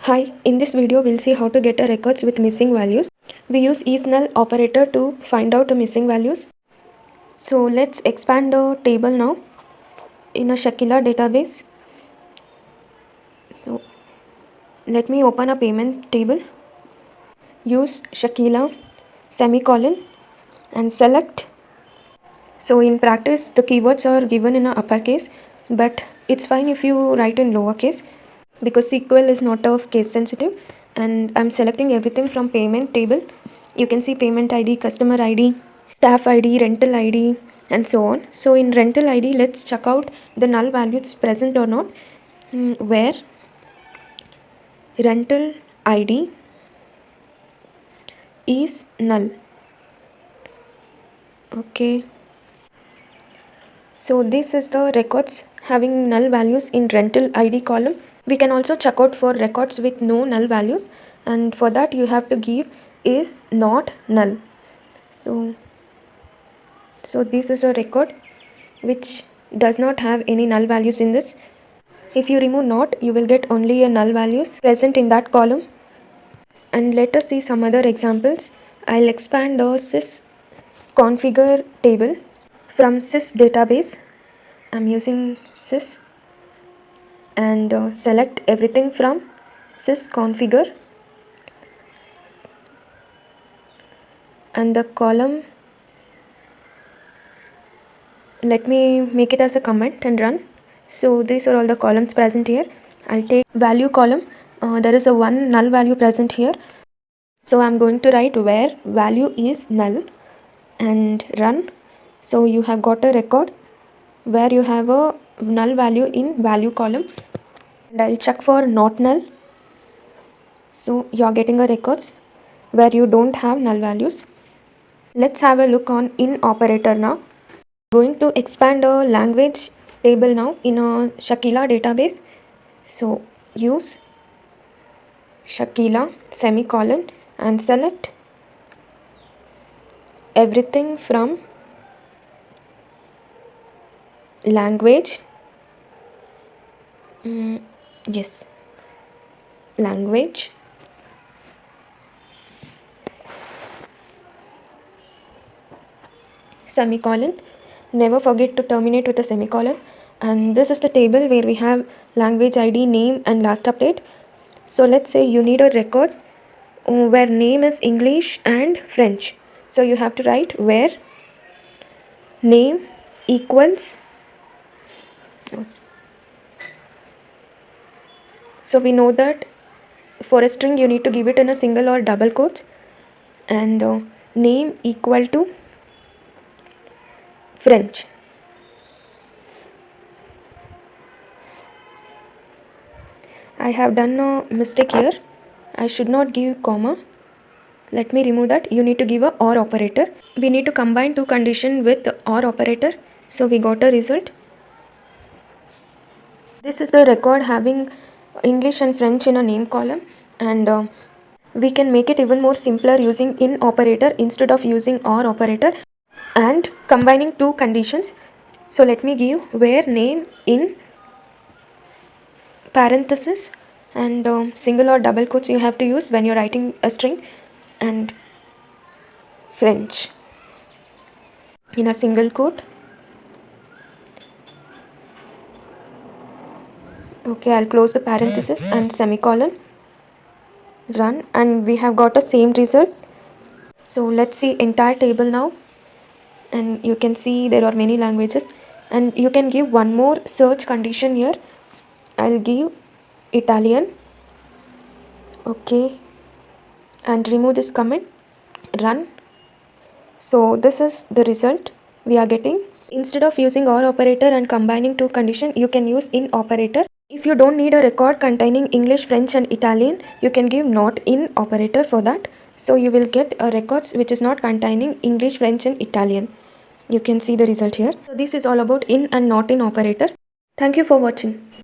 Hi, in this video we'll see how to get a records with missing values. We use isNull operator to find out the missing values. So let's expand the table now in a Shakila database. So let me open a payment table. Use Shakila semicolon and select. So in practice the keywords are given in a uppercase, but it's fine if you write in lowercase because SQL is not of case sensitive, and I'm selecting everything from payment table. You can see payment ID, customer ID, staff ID, rental ID, and so on. So in rental ID, let's check out the null values present or not. Where rental ID is null. Okay. So this is the records having null values in rental ID column. We can also check out for records with no null values, and for that you have to give is not null. So this is a record which does not have any null values in this. If you remove not, you will get only a null values present in that column. And let us see some other examples. I'll expand the sys configure table from sys database. I'm using sys and select everything from sys configure, and the column, let me make it as a comment and run. So these are all the columns present here. I'll take value column. There is a one null value present here, so I'm going to write where value is null and run. So you have got a record where you have a null value in value column, and I'll check for not null. So you're getting a records where you don't have null values. Let's have a look on in operator now. Going to expand a language table now in a Shakila database. So use Shakila semicolon and select everything from language. Yes, language. Semicolon. Never forget to terminate with a semicolon. And this is the table where we have language ID, name, and last update. So let's say you need a records where name is English and French. So you have to write where name equals. So we know that for a string you need to give it in a single or double quotes, and name equal to French. I have done a mistake here. I should not give comma. Let me remove that. You need to give a or operator. We need to combine two conditions with or operator. So we got a result. This is the record having English and French in a name column, and we can make it even more simpler using in operator instead of using or operator and combining two conditions. So let me give where name in parenthesis, and single or double quotes you have to use when you're writing a string, and French in a single quote. Okay, I'll close the parenthesis and semicolon, run, and we have got a same result. So let's see entire table now, and you can see there are many languages, and you can give one more search condition here. I'll give Italian. Okay, and remove this comment, run. So this is the result we are getting. Instead of using or operator and combining two conditions, you can use in operator. If you don't need a record containing English, French, and Italian, you can give not in operator for that. So you will get a records which is not containing English, French, and Italian. You can see the result here. So this is all about in and not in operator. Thank you for watching.